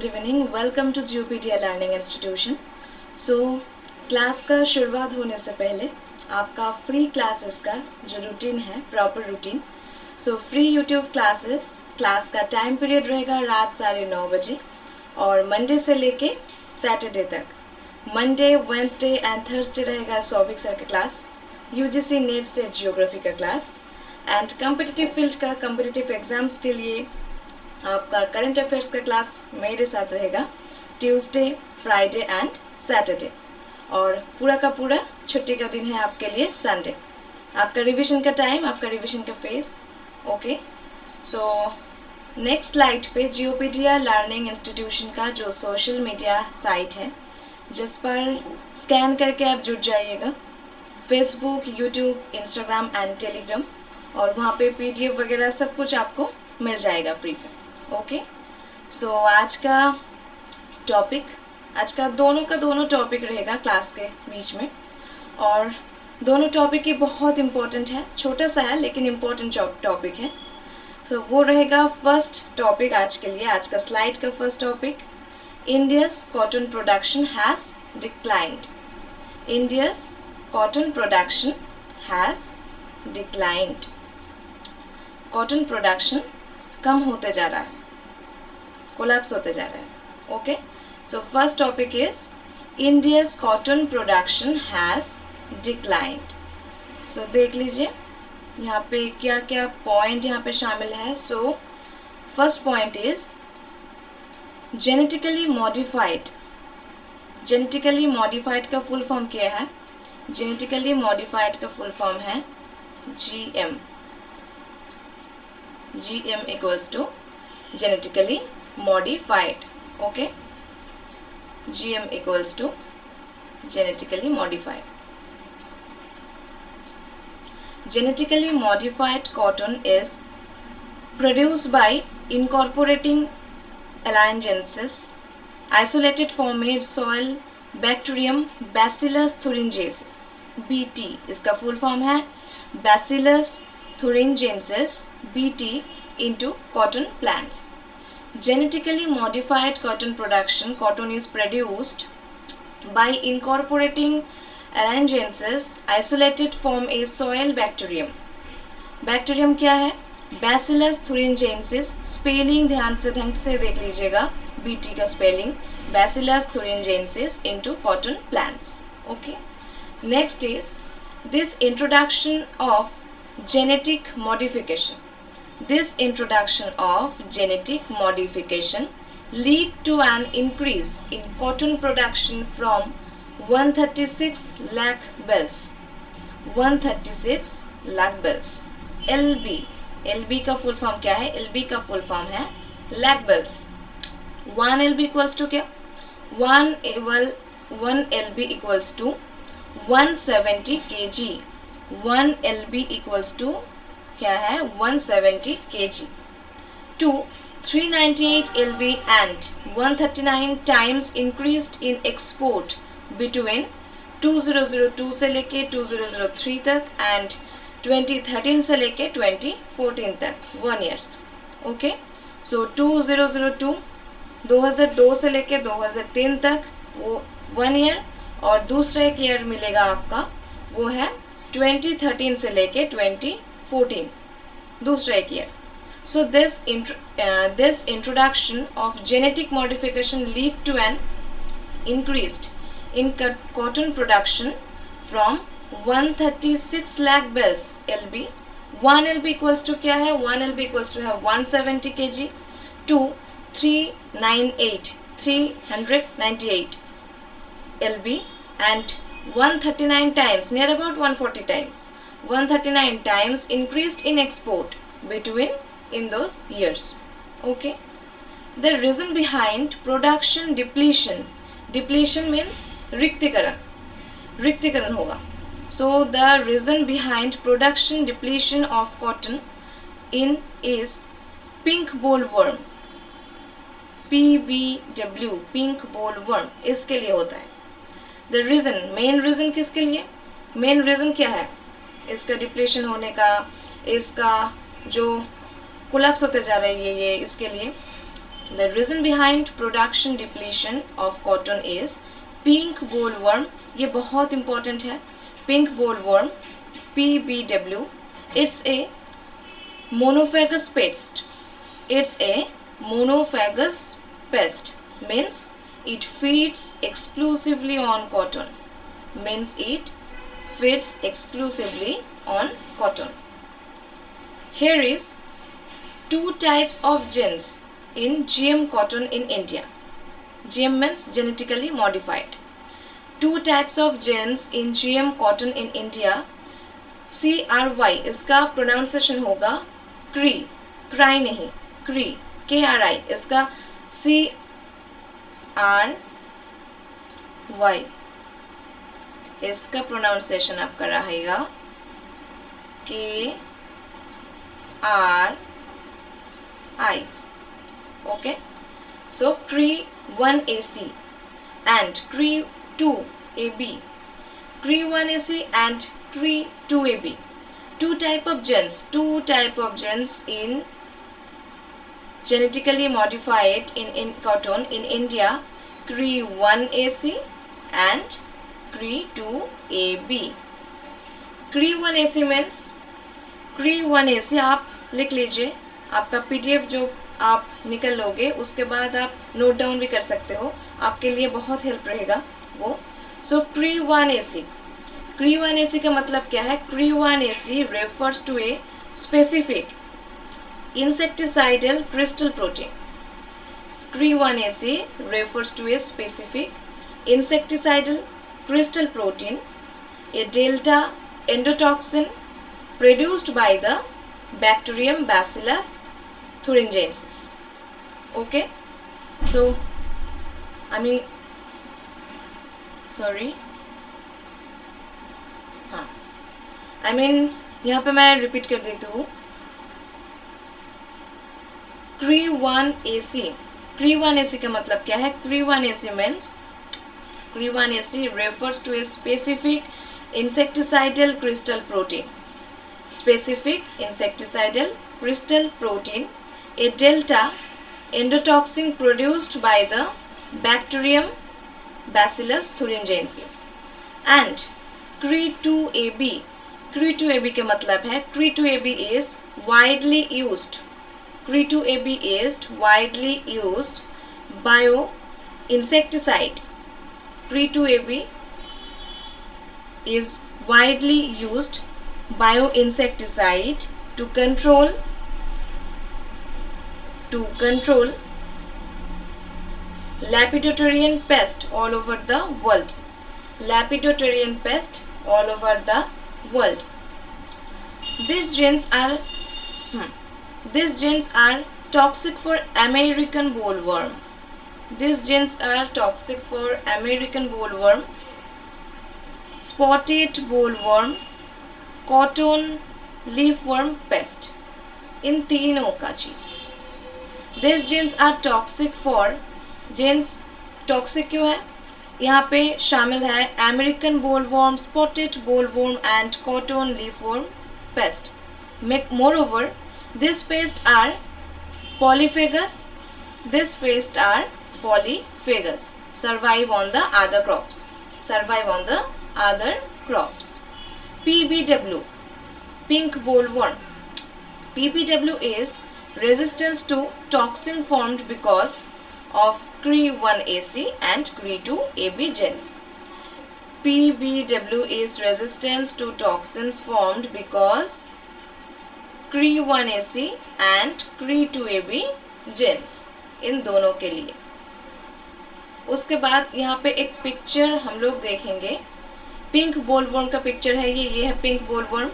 Good evening, welcome to Geopedia learning institution. So class का शुरुआत होने से पहले आपका फ्री क्लासेस का जो रूटीन है, proper routine. So free YouTube class का टाइम पीरियड रहेगा रात 9:30 बजे और मंडे से लेके सैटरडे तक। मंडे, वेंसडे एंड थर्सडे रहेगा सौविक सर का क्लास, यूजीसी नेट से जियोग्राफी का क्लास एंड कम्पिटिटिव फील्ड का कम्पिटिटिव एग्जाम्स के लिए आपका करंट अफेयर्स का क्लास मेरे साथ रहेगा ट्यूसडे, फ्राइडे एंड सैटरडे। और पूरा का पूरा छुट्टी का दिन है आपके लिए संडे। आपका रिवीजन का टाइम, आपका रिवीजन का face. Okay, so next slide पे जियोपीडिया लर्निंग इंस्टीट्यूशन का जो सोशल मीडिया साइट है, जिस पर स्कैन करके आप जुड़ जाइएगा, Facebook, YouTube, Instagram and Telegram, और वहाँ पे पीडीएफ वगैरह सब कुछ आपको मिल जाएगा फ्री पे। ओके, सो आज का दोनों टॉपिक रहेगा क्लास के बीच में, और दोनों टॉपिक ही बहुत इम्पोर्टेंट है। छोटा सा है लेकिन इम्पोर्टेंट टॉपिक है। सो वो रहेगा फर्स्ट टॉपिक आज के लिए। आज का स्लाइड का first topic, India's cotton production has declined. India's cotton production has declined. Cotton production कम होते जा रहा है, कोलैप्स होते जा रहा है। Okay, so first topic is India's cotton production has declined. So देख लीजिए यहाँ पे क्या क्या पॉइंट यहाँ पे शामिल है। So first point is genetically modified. Genetically modified का फुल फॉर्म क्या है? जेनेटिकली मॉडिफाइड का फुल फॉर्म है GM. GM equals to genetically modified. Okay, GM equals to genetically modified. Genetically modified cotton is produced by incorporating alliances isolated from a soil bacterium Bacillus thuringiensis, BT इसका full form है Bacillus thuringiensis BT into cotton plants. Genetically modified cotton production, cotton is produced by incorporating alliances isolated from a soil bacterium. Bacterium क्या है? Bacillus thuringiensis. Spelling ध्यान से ढंग से देख लीजिएगा, BT का spelling Bacillus thuringiensis into cotton plants. Okay. Next is this introduction of genetic modification. This introduction of genetic modification lead to an increase in cotton production from 136 lakh bales. 136 lakh bales. LB का full form क्या है? LB का full form है lakh bales. 1 LB equals to क्या? 1 LB equals to 170 kg. 1 LB equals to क्या है? 170 kg. 2 398 LB and 139 times increased in export between 2002 से लेके 2003 तक and 2013 से लेके 2014 तक, 1 years. ओके, सो 2002 से लेके 2003 तक वो 1 year, और दूसरा एक ईयर मिलेगा आपका, वो है 2013 से लेके 2014, दूसरा एक year. So this introduction of genetic modification lead to an increased in cotton production from 136 lakh bales LB. 1 LB equals to क्या है? 1 LB equals to है 170 kg to 398 LB and 139 times, near about 140 times, 139 times increased in export between in those years. Okay, the reason behind production depletion means रिक्तीकरण होगा. So the reason behind production depletion of cotton in is pink bollworm, PBW, pink bollworm, इसके लिए होता है. The reason, main reason किसके लिए? Main reason क्या है इसका डिप्लीशन होने का, इसका जो कोलैप्स होते जा रही है ये इसके लिए The reason behind production depletion of cotton is pink bollworm. ये बहुत important है. Pink bollworm, PBW. It's a monophagous pest. It's a monophagous pest. Means it feeds exclusively on cotton. Means it feeds exclusively on cotton. Here is 2 types of genes in GM cotton in India. GM means genetically modified. 2 types of genes in GM cotton in India. CRY इसका pronunciation होगा CRY, cry नहीं, CRY, KRI इसका CRY इसका pronunciation आपका रहेगा KRI. Okay, so CRY1AC and CRY2AB, CRY1AC and CRY2AB, two type of genes in genetically modified in cotton in India. CRY1AC and CRY2AB. CRY1AC means CRY1AC आप लिख लीजिए. आपका PDF जो आप निकल लोगे उसके बाद आप नोट डाउन भी कर सकते हो, आपके लिए बहुत हेल्प रहेगा वो. सो CRY1AC, CRY1AC का मतलब क्या है? CRY1AC refers to a specific insecticidal crystal protein. CRY1AC refers to a specific insecticidal crystal protein, a delta endotoxin produced by the bacterium Bacillus thuringiensis. Okay, so यहाँ पे मैं रिपीट कर देती हूँ. CRY1AC, CRY1AC का मतलब क्या है? CRY1AC means CRY1AC refers to a specific insecticidal crystal protein. Specific insecticidal crystal protein, a delta endotoxin produced by the bacterium Bacillus thuringiensis. And CRY2AB, CRY2AB के मतलब है CRY2AB is widely used. CRY2AB is widely used bioinsecticide. CRY2AB is widely used bioinsecticide to control Lepidopteran pest all over the world. Lepidopteran pest all over the world. These genes are toxic for American bollworm. These genes are toxic for American bollworm, spotted bollworm, cotton leafworm pest. इन तीनों का चीज. These genes are toxic for, genes toxic क्यों है? यहाँ पे शामिल है American bollworm, spotted bollworm and cotton leafworm pest. Moreover, these pests are polyphagous. These pests are polyphagous. Survive on the other crops. PBW, pink bollworm. PBW is resistant to toxin formed because of CRY1AC and CRY2AB genes. PBW is resistant to toxins formed because CRY1AC and CRY2AB genes. इन दोनों के लिए. उसके बाद यहाँ पे एक picture हम लोग देखेंगे. पिंक बोलवर्म का पिक्चर है ये है पिंक बोलवर्म.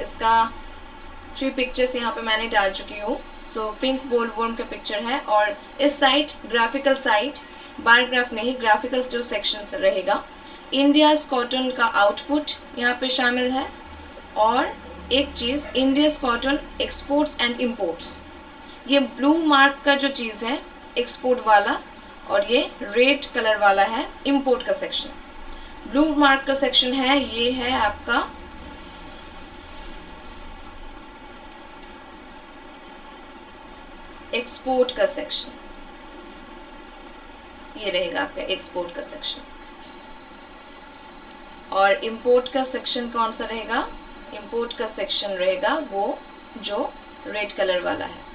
इसका 3 पिक्चर्स यहाँ पे मैंने डाल चुकी हूँ. सो पिंक बोलवर्म का पिक्चर है और इस side graphical side, bar graph नहीं, ग्राफिकल जो सेक्शन रहेगा. इंडियाज कॉटन का आउटपुट यहाँ पे शामिल है और एक चीज़ India's cotton exports and imports. ये ब्लू मार्क का जो चीज़ है एक्सपोर्ट वाला और ये रेड कलर वाला है इम्पोर्ट का सेक्शन. ब्लू मार्क का सेक्शन है ये है आपका एक्सपोर्ट का सेक्शन. ये रहेगा आपका एक्सपोर्ट का सेक्शन। और इंपोर्ट का सेक्शन कौन सा रहेगा? इंपोर्ट का सेक्शन रहेगा वो जो रेड कलर वाला है।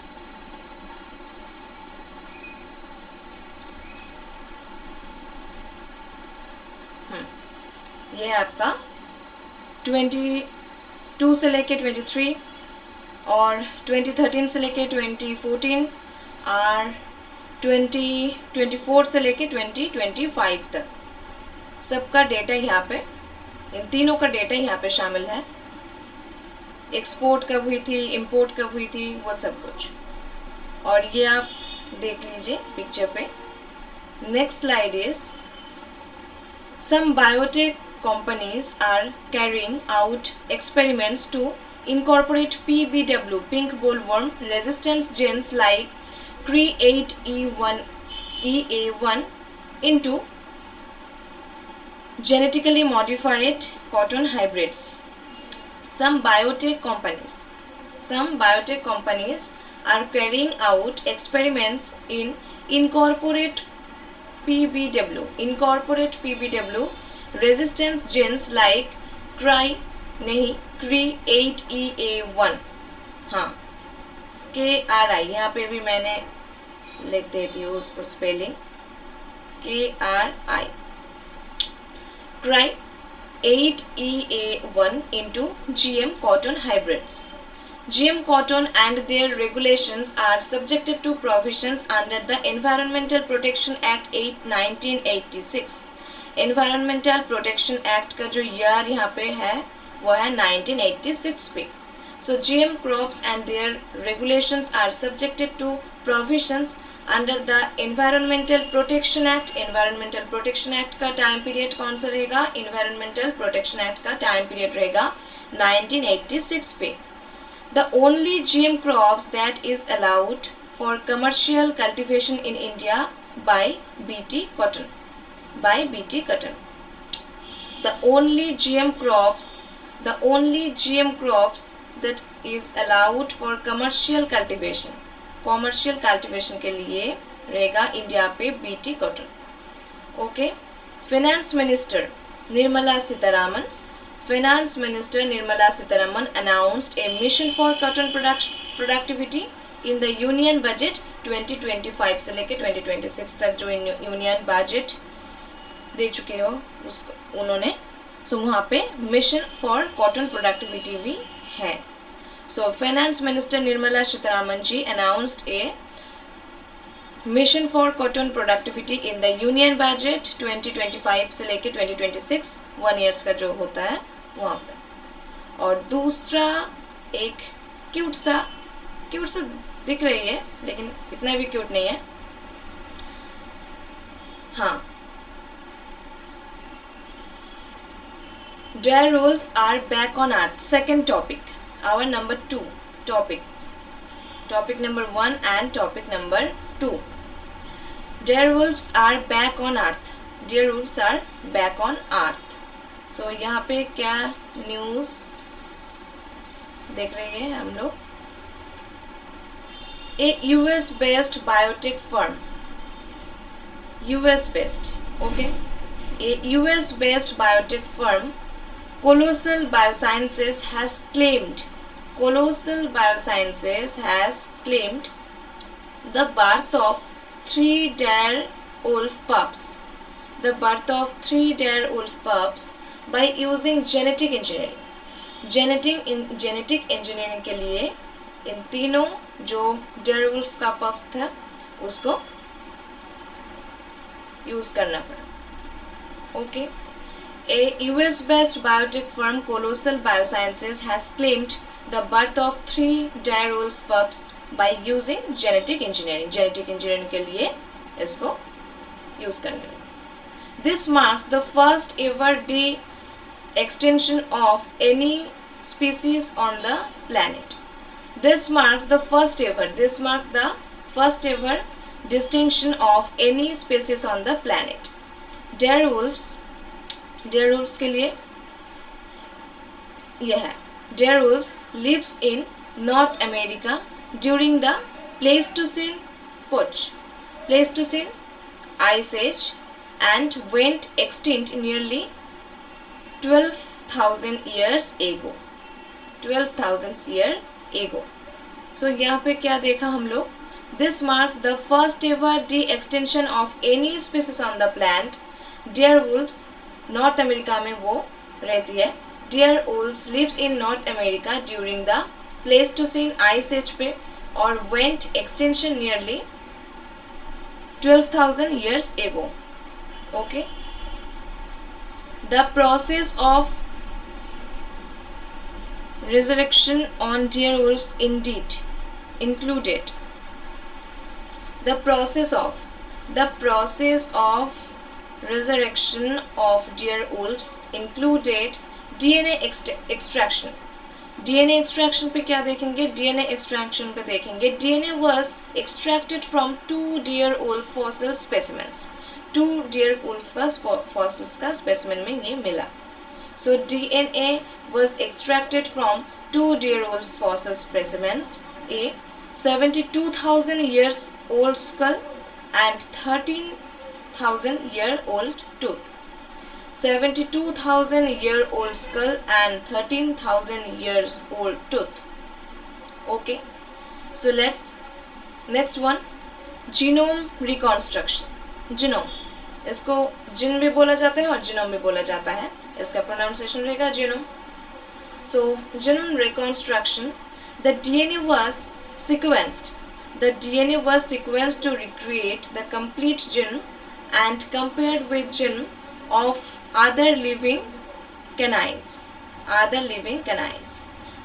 ये है आपका 22 से लेके 23 और 2013 से लेके 2014 और 2024 से लेके 2025 तक सबका डेटा यहाँ पे, इन तीनों का डेटा यहाँ पे शामिल है। एक्सपोर्ट कब हुई थी, इंपोर्ट कब हुई थी, वो सब कुछ। और ये आप देख लीजिए पिक्चर पे। Next slide is some biotech companies are carrying out experiments to incorporate PBW, pink bollworm resistance genes like CRE8E1 into genetically modified cotton hybrids. Some biotech companies are carrying out experiments in incorporate PBW resistance genes like CRE8EA1, हाँ KRI, यहाँ पे भी मैंने लिख देती हूँ उसको spelling, KRI, CRE8EA1 into GM cotton hybrids. GM cotton and their regulations are subjected to provisions under the Environmental Protection Act 1986. Environmental protection act का जो ईयर यहाँ पे है वो है 1986 पे। So GM crops and their regulations are subjected to provisions under the environmental protection act. Environmental protection act का time period कौन सा रहेगा? एनवायरमेंटल प्रोटेक्शन एक्ट का टाइम पीरियड रहेगा 1986 पे। The only GM crops that is allowed for commercial cultivation in India by BT cotton. The only GM crops that is allowed for commercial cultivation के लिए रहेगा India पे BT cotton. Okay. Finance minister Nirmala Sitharaman announced a mission for cotton productivity in the union budget 2025 से लेके 2026 तक जो union budget दे चुके हो उसको उन्होंने, सो वहाँ पे मिशन फॉर कॉटन प्रोडक्टिविटी भी है। So finance minister Nirmala Sitharaman ji announced a mission for cotton productivity in the union budget 2025 से लेके 2026 1 ईयर्स का जो होता है वहाँ पे। और दूसरा एक क्यूट सा दिख रही है लेकिन इतना भी क्यूट नहीं है, हाँ। Direwolves are back on earth. Second topic, our number 2 topic. Topic number 1 and topic number 2. Direwolves are back on earth. Direwolves are back on earth. So यहाँ पे क्या न्यूज़ देख रहे हैं हम लोग? A US based biotech firm. US based, okay. A US based biotech firm Colossal Biosciences has claimed the birth of 3 direwolf pups. By using genetic engineering. Genetic engineering के लिए इन तीनों जो direwolf का pups था उसको यूज करना पड़ा। Okay. A US-based biotech firm Colossal Biosciences has claimed the birth of 3 direwolf pups by using genetic engineering. Genetic engineering के लिए इसको यूज करने लगे। This marks the first ever de-extinction of any species on the planet. This marks the first ever distinction of any species on the planet. Direwolves के लिए यह है। Direwolves lives in North America during the Pleistocene ice age and went extinct nearly 12,000 years ago. 12,000 years ago. So यहाँ पे क्या देखा हम लोग? This marks the first ever de-extinction of any species on the planet. Deer wolves, North America में वो रहती है. Deer wolves lives in North America during the Pleistocene ice age पे और went extinction nearly 12,000 years ago. Okay. The process of resurrection on deer wolves indeed included the process of resurrection of deer wolves included DNA extraction. DNA extraction पे क्या देखेंगे? DNA extraction पे देखेंगे DNA was extracted from 2 deer wolf fossil specimens. 2 deer wolf का fossils का specimen में ये मिला. So DNA was extracted from 2 deer wolf fossil specimens, a 72,000 years old skull and 13,000 year old tooth. 72,000 year old skull and 13,000 years old tooth. Okay, so let's next one, genome reconstruction. Genome, इसको जिन भी बोला जाता है और genome भी बोला जाता है. इसका प्रोनाउंसिएशन रहेगा genome. So genome reconstruction, the DNA was sequenced. The DNA was sequenced to recreate the complete genome and compared with genome of other living canines.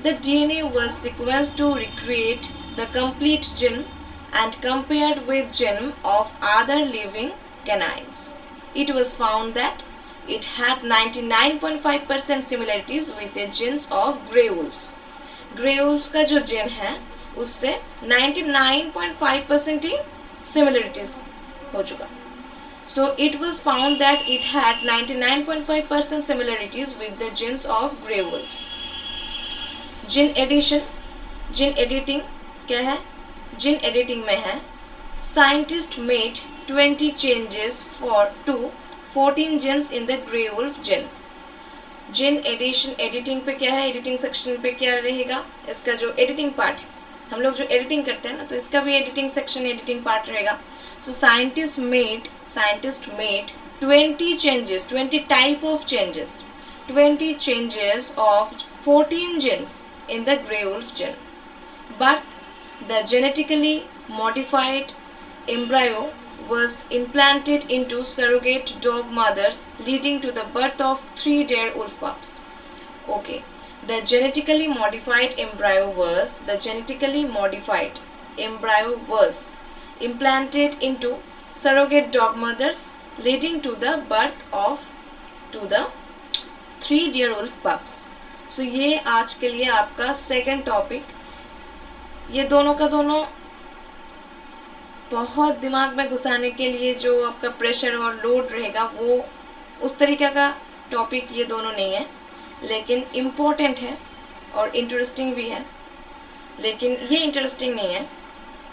The DNA was sequenced to recreate the complete genome and compared with genome of other living canines. It was found that it had 99.5% similarities with the genes of grey wolf. Grey wolf का जो gene है उससे 99.5% ही similarities हो चुका. So it was found that it had 99.5% similarities with the genes of grey wolves. Gene addition, gene editing क्या है? Gene editing में है scientists made 20 changes to 14 genes in the grey wolf gene. Gene addition, editing पे क्या है? Editing section पे क्या रहेगा? इसका जो editing part है, हम लोग जो editing करते हैं ना, तो इसका भी editing section, editing part रहेगा. So scientists made 20 changes, 20 type of changes, 20 changes of 14 genes in the grey wolf gene. But the genetically modified embryo was implanted into surrogate dog mothers, leading to the birth of 3 deer wolf pups. Okay, the genetically modified embryo was implanted into surrogate dog mothers, leading to the birth of 3 deer wolf pups. So ये आज के लिए आपका second topic. ये दोनों का दोनों बहुत दिमाग में घुसाने के लिए जो आपका प्रेशर और लोड रहेगा वो उस तरीके का टॉपिक ये दोनों नहीं है, लेकिन इम्पोर्टेंट है और इंटरेस्टिंग भी है. लेकिन ये इंटरेस्टिंग नहीं है.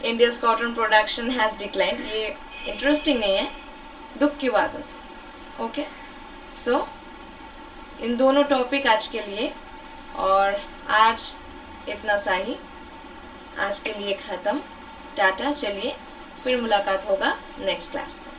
India's cotton production has declined, ये इंटरेस्टिंग नहीं है, दुख की बात होती. ओके, सो इन दोनों टॉपिक आज के लिए, और आज इतना सा ही, आज के लिए ख़त्म. टाटा. चलिए फिर मुलाकात होगा नेक्स्ट क्लास में.